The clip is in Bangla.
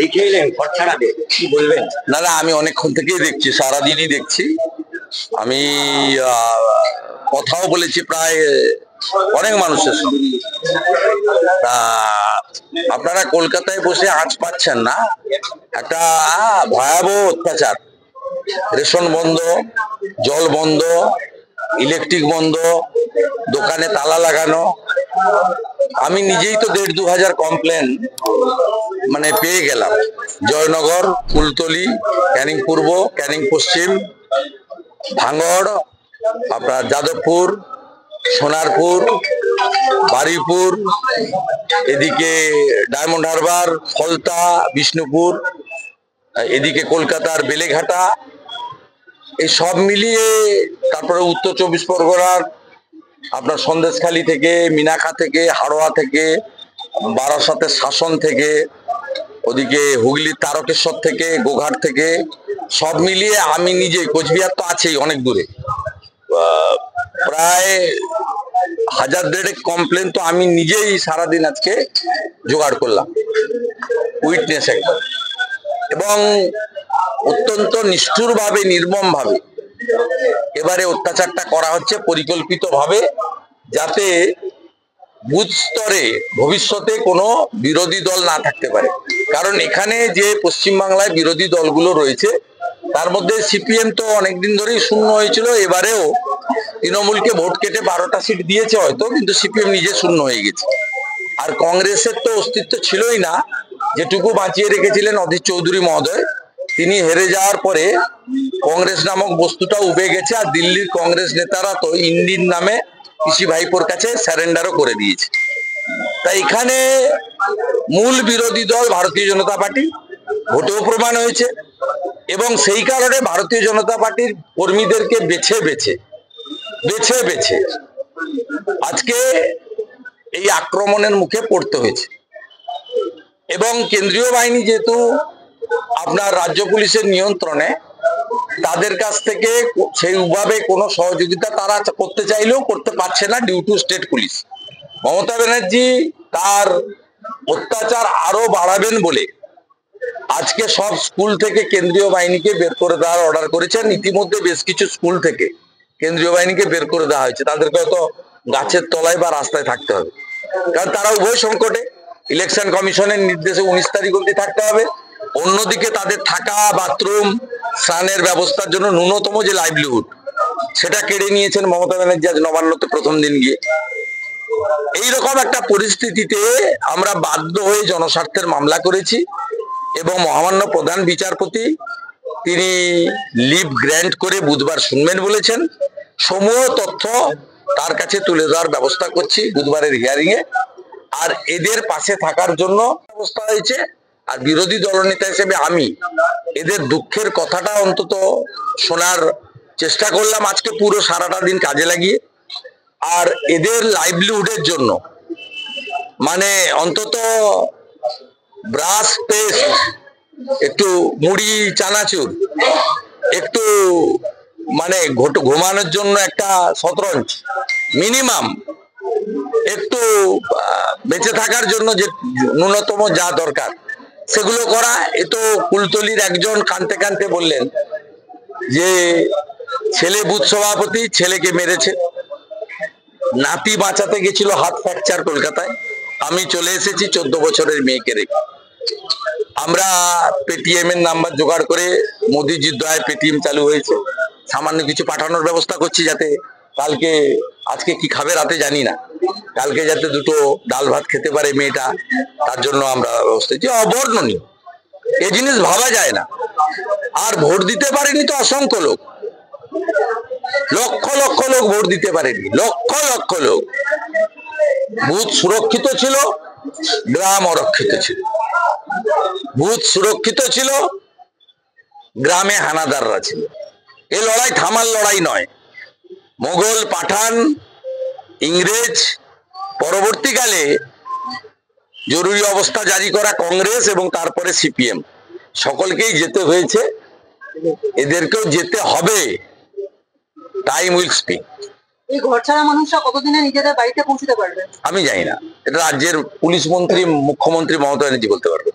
দেখে এলেন ঘর ছাড়াতে, কি বলবেন? না না, আমি অনেকক্ষণ থেকেই দেখছি, সারাদিনই দেখছি। আমি কথাও বলেছি প্রায় অনেক মানুষের সঙ্গে। আপনারা কলকাতায় বসে আঁচ পাচ্ছেন না, একটা ভয়াবহ অত্যাচার। রেশন বন্ধ, জল বন্ধ, ইলেকট্রিক বন্ধ, দোকানে তালা লাগানো। আমি নিজেই তো 1,500-2,000 কমপ্লেন মানে পেয়ে গেলাম। জয়নগর, কুলতলি, ক্যানিং পূর্ব, ক্যানিং পশ্চিম, ভাঙড়, আপনার যাদবপুর, সোনারপুর, বারুইপুর, এদিকে ডায়মন্ড হারবার, ফলতা, বিষ্ণুপুর, এদিকে কলকাতার বেলেঘাটা, এই সব মিলিয়ে। তারপরে উত্তর 24 পরগনার আপনার সন্দেশখালী থেকে, মিনাখা থেকে, হাড়োয়া থেকে, বারাসাতের শাসন থেকে, ওদিকে হুগলির তারকেশ্বর থেকে, গোঘাট থেকে, সব মিলিয়ে আমি নিজে, কোচবিহার তো আছেই অনেক দূরে, প্রায় 1,000-1,500 কমপ্লেন তো আমি নিজেই সারাদিন আজকে জোগাড় করলাম, উইটনেস একবার। এবং অত্যন্ত নিষ্ঠুর ভাবে, নির্মম ভাবে এবারে অত্যাচারটা করা হচ্ছে পরিকল্পিত ভাবে, যাতে বুথ স্তরে ভবিষ্যতে কোনো বিরোধী দল না থাকতে পারে। কারণ এখানে যে পশ্চিমবাংলায় বিরোধী দলগুলো রয়েছে তার মধ্যে সিপিএম তো অনেকদিন ধরেই শূন্য হয়েছিল, এবারেও তৃণমূলকে ভোট কেটে 12টা সিট দিয়েছে হয়তো, কিন্তু সিপিএম নিজে শূন্য হয়ে গেছে। আর কংগ্রেসের তো অস্তিত্ব ছিলই না, যেটুকু বাঁচিয়ে রেখেছিলেন অধীর চৌধুরী মহোদয়, তিনি হেরে যাওয়ার পরে কংগ্রেস নামক বস্তুটা উবে গেছে। আর দিল্লির কংগ্রেস নেতারা তো ইন্ডির নামে পিসি ভাইপোর কাছে স্যারেন্ডারও করে দিয়েছে। তাই এখানে মূল বিরোধী দল ভারতীয় জনতা পার্টি, ভোটেও প্রমাণ হয়েছে। এবং সেই কারণে ভারতীয় জনতা পার্টির কর্মীদেরকে বেছে বেছে আজকে এই আক্রমণের মুখে পড়তে হয়েছে। এবং কেন্দ্রীয় বাহিনী যেহেতু আপনার রাজ্য পুলিশের নিয়ন্ত্রণে, তাদের কাছ থেকে সেইভাবে কোনো সহযোগিতা তারা করতে চাইলেও করতে পারছে না, due to state police. Mamata Banerjee তার অত্যাচার আরো বাড়াবেন বলে আজকে সব স্কুল থেকে কেন্দ্রীয় বাহিনীকে বের করে দেওয়ার অর্ডার করেছেন। ইতিমধ্যে বেশ কিছু স্কুল থেকে কেন্দ্রীয় বাহিনীকে বের করে দেওয়া হয়েছে। তাদেরকে হয়তো গাছের তলায় বা রাস্তায় থাকতে হবে, কারণ তারা উভয় সংকটে। ইলেকশন কমিশনের নির্দেশে 19 তারিখ অবধি থাকতে হবে। অন্যদিকে তাদের থাকা, বাথরুম, স্নানের ব্যবস্থার জন্য ন্যূনতম যে লাইভলিহুড, সেটা কেড়ে নিয়েছেন মমতা ব্যানার্জি আজ নবান্নতে প্রথম দিন গিয়ে। এইরকম একটা পরিস্থিতিতে আমরা বাধ্য হয়ে জনস্বার্থের মামলা করেছি এবং মহামান্য প্রধান বিচারপতি তিনি লিভ গ্র্যান্ট করে বুধবার শুনবেন বলেছেন। সমূহ তথ্য তার কাছে তুলে দেওয়ার ব্যবস্থা করছি বুধবারের হিয়ারিং এ। আর এদের পাশে থাকার জন্য ব্যবস্থা হয়েছে। আর বিরোধী দলনেতা হিসেবে আমি এদের দুঃখের কথাটা অন্তত শোনার চেষ্টা করলাম আজকে পুরো সারাটা দিন কাজে লাগিয়ে। আর এদের লাইভলিহুডের জন্য মানে অন্তত ব্রাশ পেস্ট, একটু মুড়ি চানাচুর, একটু মানে ঘুমানোর জন্য একটা শতরঞ্চ, মিনিমাম একটু বেঁচে থাকার জন্য যে ন্যূনতম যা দরকার সেগুলো করা। এ তো কুলতলির একজন কানতে কানতে বললেন যে ছেলে বুথ সভাপতি, ছেলেকে মেরেছে, নাতি বাঁচাতে গেছিল, হাত ফ্র্যাকচার কলকাতায়। আমি চলে এসেছি 14 বছরের মেয়েকে রেখে। আমরা পেটিএম এর নাম্বার জোগাড় করে, মোদিজির দয়ায় পেটিএম চালু হয়েছে, সামান্য কিছু পাঠানোর ব্যবস্থা করছি, যাতে কালকে, আজকে কি খাবে রাতে জানি না, কালকে যাতে দুটো ডাল ভাত খেতে পারে মেয়েটা, তার জন্য আমরা ব্যবস্থা করছি। অবর্ণনীয়, এই জিনিস ভাবা যায় না। আর ভোট দিতে পারেনি তো অসংখ্য লোক, লক্ষ লক্ষ লোক ভোট দিতে পারেনি, লক্ষ লক্ষ লোক। বুথ সুরক্ষিত ছিল, গ্রাম অরক্ষিত ছিল। বুথ সুরক্ষিত ছিল, গ্রামে হানাদাররা ছিল। এই লড়াই থামার লড়াই নয়। মোগল, পাঠান, ইংরেজ, পরবর্তীকালে জরুরি অবস্থা জারি করা কংগ্রেস এবং তারপরে সিপিএম, সকলকেই যেতে হয়েছে, এদেরকেও যেতে হবে। Time will speak. এই ঘর ছাড়া মানুষরা কতদিনে নিজেদের বাড়িতে পৌঁছতে পারবে? আমি জানি না, এটা রাজ্যের পুলিশ মন্ত্রী, মুখ্যমন্ত্রী মমতা ব্যানার্জি বলতে পারবে।